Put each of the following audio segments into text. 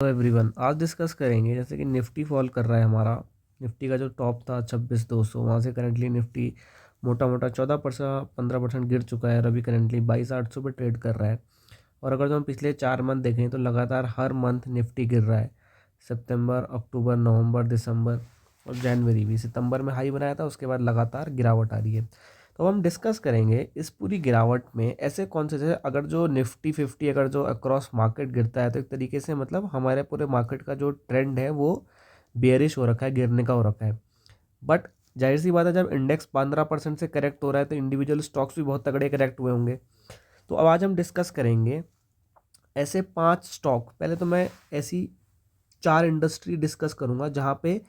Hello everyone, आज discuss करेंगे जैसे कि निफ्टी फॉल कर रहा है हमारा। निफ्टी का जो टॉप था 26,200, वहाँ से करंटली निफ्टी मोटा मोटा 14% 15% गिर चुका है और अभी करंटली 22,800 पे ट्रेड कर रहा है। और अगर जो हम पिछले 4 मंथ देखें तो लगातार हर मंथ निफ्टी गिर रहा है। सितंबर, अक्टूबर, नवंबर, दिसंबर और जनवरी भी। सितंबर में हाई बनाया था, उसके बाद लगातार गिरावट आ रही है। तो हम डिस्कस करेंगे इस पूरी गिरावट में ऐसे कौन से, जैसे अगर जो निफ्टी 50 अगर जो अक्रॉस मार्केट गिरता है तो एक तरीके से मतलब हमारे पूरे मार्केट का जो ट्रेंड है वो बेयरिश हो रखा है, गिरने का हो रखा है। बट जाहिर सी बात है, जब इंडेक्स 15% से करेक्ट हो रहा है तो इंडिविजुअल स्टॉक्स भी बहुत तगड़े करेक्ट हुए होंगे। तो अब आज हम डिस्कस करेंगे ऐसे 5 स्टॉक। पहले तो मैं ऐसी 4 इंडस्ट्री डिस्कस करूंगा जहाँ पे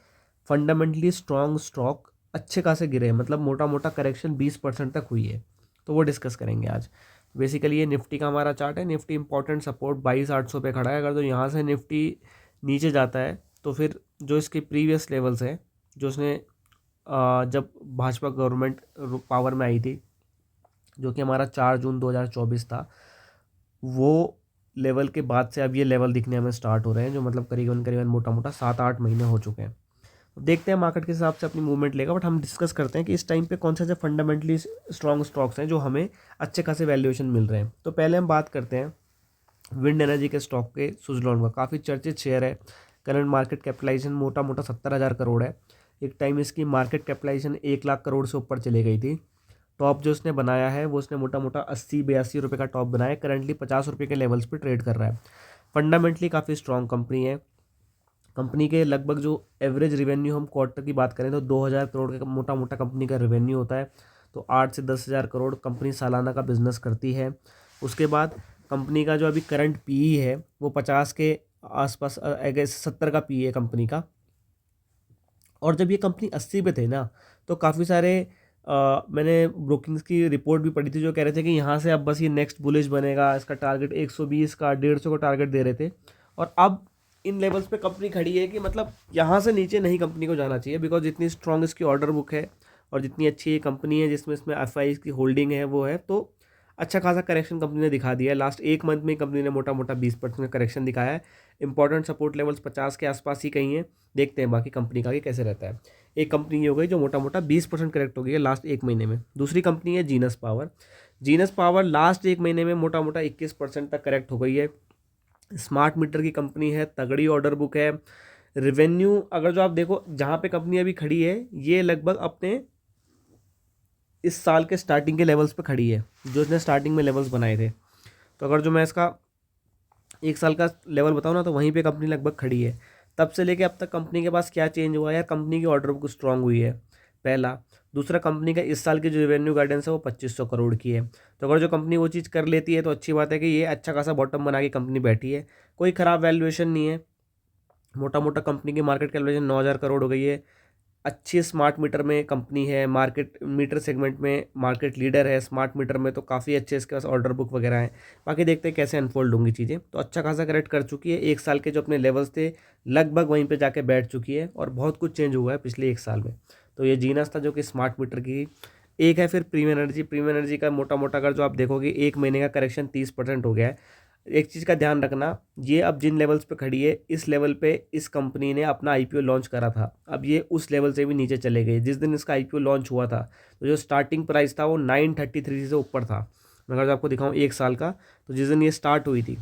फंडामेंटली स्ट्रॉन्ग स्टॉक अच्छे खासे गिरे, मतलब मोटा मोटा करेक्शन 20% तक हुई है। तो वो डिस्कस करेंगे आज। बेसिकली ये निफ्टी का हमारा चार्ट है। निफ्टी इंपॉर्टेंट सपोर्ट 22,800 पे खड़ा है। अगर तो यहाँ से निफ्टी नीचे जाता है तो फिर जो इसके प्रीवियस लेवल्स हैं, जो उसने जब भाजपा गवर्नमेंट पावर में आई थी, जो कि हमारा 4 जून 2024 था, वो लेवल के बाद से अब ये लेवल दिखने हमें स्टार्ट हो रहे हैं, जो मतलब करीबन करीबन मोटा मोटा 7-8 महीने हो चुके हैं। तो देखते हैं मार्केट के हिसाब से अपनी मूवमेंट लेगा। बट हम डिस्कस करते हैं कि इस टाइम पे कौन से फंडामेंटली स्ट्रॉन्ग स्टॉक्स हैं जो हमें अच्छे खासे वैल्यूएशन मिल रहे हैं। तो पहले हम बात करते हैं विंड एनर्जी के स्टॉक के, सुजलॉन का। काफ़ी चर्चित शेयर है। करंट मार्केट कैपिटलाइजेशन मोटा मोटा 70,000 करोड़ है। एक टाइम इसकी मार्केट कैपिटलाइजेशन 1 लाख करोड़ से ऊपर चली गई थी। टॉप जो उसने बनाया है वो उसने मोटा मोटा 80-82 रुपये का टॉप बनाया है। करंटली 50 रुपये के लेवल्स पे ट्रेड कर रहा है। फंडामेंटली काफ़ी स्ट्रॉन्ग कंपनी है। कंपनी के लगभग जो एवरेज रिवेन्यू हम क्वार्टर की बात करें तो 2,000 करोड़ का मोटा मोटा कंपनी का रिवेन्यू होता है। तो 8 से 10,000 करोड़ कंपनी सालाना का बिजनेस करती है। उसके बाद कंपनी का जो अभी करंट पीई है वो 50 के आसपास, 70 का पीई है कंपनी का। और जब ये कंपनी 80 पे थे ना, तो काफ़ी सारे मैंने ब्रोकिंग्स की रिपोर्ट भी पढ़ी थी जो कह रहे थे कि यहाँ से अब बस ये नेक्स्ट बुलिश बनेगा। इसका टारगेट 120 का, 150 का टारगेट दे रहे थे। और अब इन लेवल्स पे कंपनी खड़ी है कि मतलब यहाँ से नीचे नहीं कंपनी को जाना चाहिए, बिकॉज जितनी स्ट्रॉन्ग इसकी ऑर्डर बुक है और जितनी अच्छी ये कंपनी है, जिसमें इसमें एफआई की होल्डिंग है वो है, तो अच्छा खासा करेक्शन कंपनी ने दिखा दिया है। लास्ट 1 मंथ में कंपनी ने मोटा मोटा 20% का करेक्शन दिखाया है। इंपॉर्टेंट सपोर्ट लेवल्स 50 के आसपास ही कहीं है। देखते हैं बाकी कंपनी का कि कैसे रहता है। एक कंपनी ये हो गई जो मोटा मोटा 20% करेक्ट हो गई है लास्ट 1 महीने में। दूसरी कंपनी है genus power. Genus power last 1 महीने में मोटा मोटा 21% तक करेक्ट हो गई है। स्मार्ट मीटर की कंपनी है, तगड़ी ऑर्डर बुक है। रिवेन्यू अगर जो आप देखो जहाँ पे कंपनी अभी खड़ी है, ये लगभग अपने इस साल के स्टार्टिंग के लेवल्स पे खड़ी है, जो इसने स्टार्टिंग में लेवल्स बनाए थे। तो अगर जो मैं इसका 1 साल का लेवल बताऊँ ना, तो वहीं पे कंपनी लगभग खड़ी है। तब से लेके अब तक कंपनी के पास क्या चेंज हुआ है यार, कंपनी की ऑर्डर बुक स्ट्रांग हुई है, पहला। दूसरा, कंपनी का इस साल की जो रेवेन्यू गाइडेंस है वो 2,500 करोड़ की है। तो अगर जो कंपनी वो चीज़ कर लेती है तो अच्छी बात है कि ये अच्छा खासा बॉटम बना के कंपनी बैठी है। कोई ख़राब वैल्यूएशन नहीं है। मोटा मोटा कंपनी की मार्केट कैपिटलाइजेशन 9,000 करोड़ हो गई है। अच्छी स्मार्ट मीटर में कंपनी है, मार्केट मीटर सेगमेंट में मार्केट लीडर है। स्मार्ट मीटर में तो काफ़ी अच्छे इसके पास ऑर्डर बुक वगैरह है। बाकी देखते हैं कैसे अनफोल्ड होंगी चीज़ें। तो अच्छा खासा करेक्ट कर चुकी है। 1 साल के जो अपने लेवल्स थे लगभग वहीं पे जाके बैठ चुकी है, और बहुत कुछ चेंज हुआ है पिछले 1 साल में। तो ये जीनस था जो कि स्मार्ट मीटर की एक है। फिर प्रीमियम एनर्जी। प्रीमियम एनर्जी का मोटा मोटा अगर जो आप देखोगे 1 महीने का करेक्शन 30% हो गया है। एक चीज़ का ध्यान रखना, ये अब जिन लेवल्स पे खड़ी है, इस लेवल पे इस कंपनी ने अपना आईपीओ लॉन्च करा था। अब ये उस लेवल से भी नीचे चले गए। जिस दिन इसका आईपीओ लॉन्च हुआ था तो जो स्टार्टिंग प्राइस था वो 933 से ऊपर था। मैं अगर आपको दिखाऊं 1 साल का, तो जिस दिन ये स्टार्ट हुई थी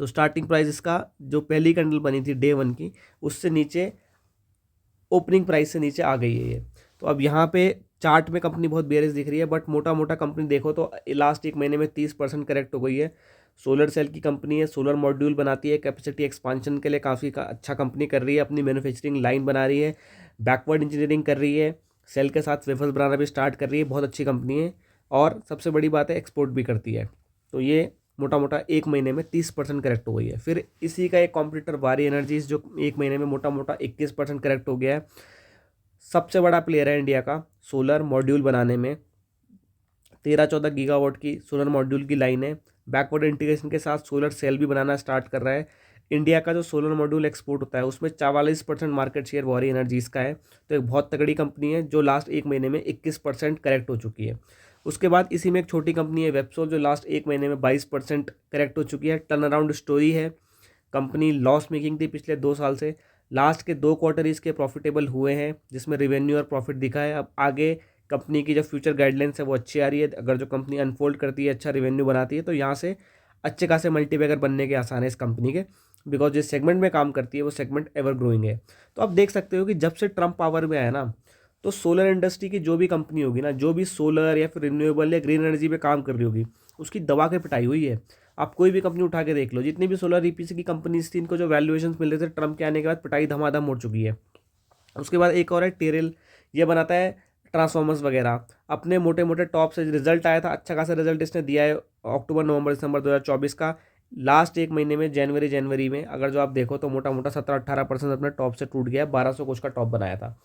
तो स्टार्टिंग प्राइस इसका जो पहली कैंडल बनी थी डे 1 की, उससे नीचे, ओपनिंग प्राइस से नीचे आ गई है ये। तो अब यहाँ पे चार्ट में कंपनी बहुत बेयरिश दिख रही है, बट मोटा मोटा कंपनी देखो तो लास्ट 1 महीने में 30% करेक्ट हो गई है। सोलर सेल की कंपनी है, सोलर मॉड्यूल बनाती है, कैपेसिटी एक्सपांशन के लिए काफ़ी अच्छा कंपनी कर रही है, अपनी मैन्युफैक्चरिंग लाइन बना रही है, बैकवर्ड इंजीनियरिंग कर रही है, सेल के साथ वेफर्स बनाना भी स्टार्ट कर रही है। बहुत अच्छी कंपनी है, और सबसे बड़ी बात है एक्सपोर्ट भी करती है। तो ये मोटा मोटा 1 महीने में 30% करेक्ट हो गई है। फिर इसी का एक कॉम्पिटिटर वारी एनर्जीज, जो 1 महीने में मोटा मोटा 21% करेक्ट हो गया है। सबसे बड़ा प्लेयर है इंडिया का सोलर मॉड्यूल बनाने में। 13-14 गीगावाट की सोलर मॉड्यूल की लाइन है। बैकवर्ड इंटीग्रेशन के साथ सोलर सेल भी बनाना स्टार्ट कर रहा है। इंडिया का जो सोलर मॉड्यूल एक्सपोर्ट होता है उसमें 44% मार्केट शेयर वारी एनर्जीज का है। तो एक बहुत तगड़ी कंपनी है जो लास्ट 1 महीने में 21% करेक्ट हो चुकी है। उसके बाद इसी में एक छोटी कंपनी है वेबसोल, जो लास्ट 1 महीने में 22% करेक्ट हो चुकी है। टर्न अराउंड स्टोरी है। कंपनी लॉस मेकिंग थी पिछले 2 साल से, लास्ट के 2 क्वार्टर इसके प्रॉफिटेबल हुए हैं, जिसमें रेवेन्यू और प्रॉफिट दिखा है। अब आगे कंपनी की जो फ्यूचर गाइडलाइंस है वो अच्छी आ रही है। अगर जो कंपनी अनफोल्ड करती है, अच्छा रेवेन्यू बनाती है, तो यहाँ से अच्छे खासे मल्टीबैगर बनने के आसान है इस कंपनी के, बिकॉज जिस सेगमेंट में काम करती है वो सेगमेंट एवर ग्रोइंग है। तो आप देख सकते हो कि जब से ट्रम्प पावर में आया ना, तो सोलर इंडस्ट्री की जो भी कंपनी होगी ना, जो भी सोलर या फिर रिन्यूएबल या ग्रीन एनर्जी पे काम कर रही होगी, उसकी दबा के पिटाई हुई है। आप कोई भी कंपनी उठा के देख लो, जितनी भी सोलर ईपीसी की कंपनीज थी, इनको जो वैल्यूएशन मिल रहे थे ट्रम्प के आने के बाद, पिटाई धमाधम हो चुकी है। उसके बाद एक और है टेरेल, ये बनाता है ट्रांसफॉर्मर्स वगैरह। अपने मोटे मोटे टॉप से रिजल्ट आया था, अच्छा खासा रिजल्ट इसने दिया है अक्टूबर नवंबर दिसंबर 2024 का। लास्ट एक महीने में जनवरी में अगर जो आप देखो तो मोटा मोटा 17-18% अपने टॉप से टूट गया है, 1200 कुछ का टॉप बनाया था।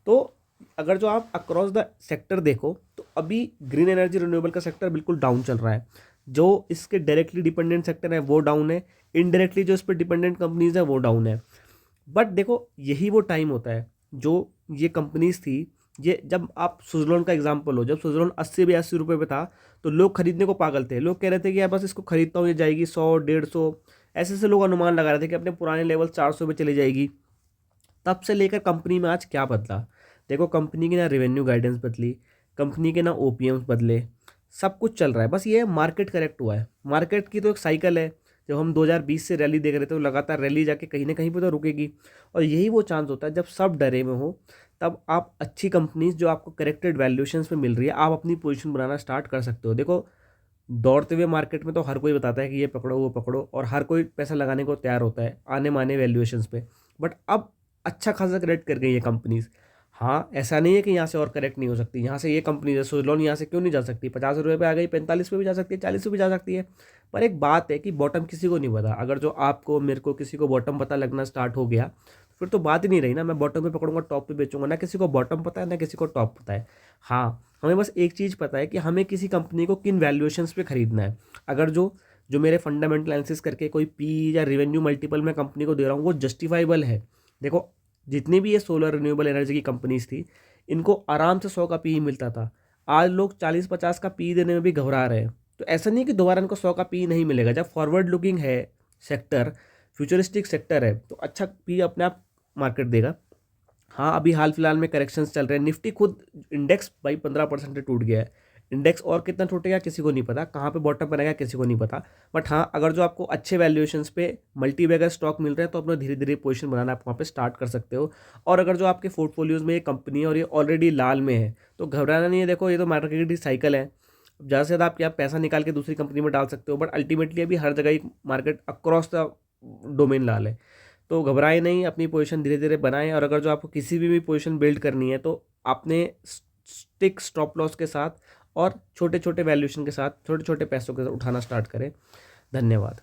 तो अगर जो आप अक्रॉस द सेक्टर देखो तो अभी ग्रीन एनर्जी रिन्यूएबल का सेक्टर बिल्कुल डाउन चल रहा है। जो इसके डायरेक्टली डिपेंडेंट सेक्टर है वो डाउन है, इनडायरेक्टली जो इस पर डिपेंडेंट कंपनीज है वो डाउन है। बट देखो यही वो टाइम होता है जो ये कंपनीज थी, ये जब आप सुजलॉन का एग्जांपल लो, जब सुजलॉन 80-82 रुपये पे था तो लोग खरीदने को पागल थे। लोग कह रहे थे कि यार बस इसको खरीदता हूँ, ये जाएगी 100-150, ऐसे ऐसे लोग अनुमान लगा रहे थे कि अपने पुराने लेवल 400 पे चली जाएगी। तब से लेकर कंपनी में आज क्या बदला? देखो कंपनी की ना रेवेन्यू गाइडेंस बदली, कंपनी के ना ओपीएम्स बदले, सब कुछ चल रहा है। बस ये मार्केट करेक्ट हुआ है। मार्केट की तो एक साइकिल है, जब हम 2020 से रैली देख रहे थे तो लगातार रैली जाके कहीं ना कहीं पे तो रुकेगी। और यही वो चांस होता है जब सब डरे में हो, तब आप अच्छी कंपनीज जो आपको करेक्टेड वैल्यूएशंस पे मिल रही है, आप अपनी पोजीशन बनाना स्टार्ट कर सकते हो। देखो दौड़ते हुए मार्केट में तो हर कोई बताता है कि ये पकड़ो वो पकड़ो, और हर कोई पैसा लगाने को तैयार होता है आने माने वैल्यूएशंस पे। बट अब अच्छा खासा करेक्ट कर गई है कंपनीज। हाँ, ऐसा नहीं है कि यहाँ से और करेक्ट नहीं हो सकती। यहाँ से ये कंपनी है सुजलॉन, यहाँ से क्यों नहीं जा सकती? 50 रुपये पे आ गई, 45 पे भी जा सकती है, 40 पे भी जा सकती है। पर एक बात है कि बॉटम किसी को नहीं पता। अगर जो आपको, मेरे को, किसी को बॉटम पता लगना स्टार्ट हो गया, फिर तो बात ही नहीं रही ना। मैं बॉटम पे पकड़ूंगा, टॉप पे बेचूंगा। ना किसी को बॉटम पता है ना किसी को टॉप पता है। हाँ, हमें बस एक चीज़ पता है कि हमें किसी कंपनी को किन वैल्यूएशंस पे खरीदना है। अगर जो जो मेरे फंडामेंटल एनालिसिस करके कोई पी या रिवेन्यू मल्टीपल मैं कंपनी को दे रहा हूँ वो जस्टिफाइबल है। देखो जितनी भी ये सोलर रिन्यूएबल एनर्जी की कंपनीज थी, इनको आराम से 100 का पी मिलता था। आज लोग 40-50 का पी देने में भी घबरा रहे हैं। तो ऐसा नहीं है कि दोबारा इनको 100 का पी नहीं मिलेगा। जब फॉरवर्ड लुकिंग है सेक्टर, फ्यूचरिस्टिक सेक्टर है, तो अच्छा पी अपने आप मार्केट देगा। हाँ, अभी हाल फिलहाल में करेक्शंस चल रहे हैं। निफ्टी खुद इंडेक्स भाई 15% टूट गया है। इंडेक्स और कितना टूटेगा किसी को नहीं पता, कहाँ पे बॉटम बनाएगा किसी को नहीं पता। बट हाँ, अगर जो आपको अच्छे वैल्यूएशंस पे मल्टी बैगर स्टॉक मिल रहे हैं तो अपना धीरे धीरे पोजीशन बनाना आप वहाँ पे स्टार्ट कर सकते हो। और अगर जो आपके पोर्टफोलियोज में ये कंपनी है और ये ऑलरेडी लाल में है तो घबराना नहीं है। देखो ये तो मार्केट की साइकिल है। ज़्यादा से ज़्यादा आप क्या पैसा निकाल के दूसरी कंपनी में डाल सकते हो, बट अल्टीमेटली अभी हर जगह ही मार्केट अक्रॉस द डोमेन लाल है। तो घबराए नहीं, अपनी पोजीशन धीरे धीरे बनाएं। और अगर जो आपको किसी भी पोजीशन बिल्ड करनी है तो आपने स्टिक स्टॉप लॉस के साथ और छोटे छोटे वैल्यूएशन के साथ छोटे छोटे पैसों के साथ उठाना स्टार्ट करें। धन्यवाद।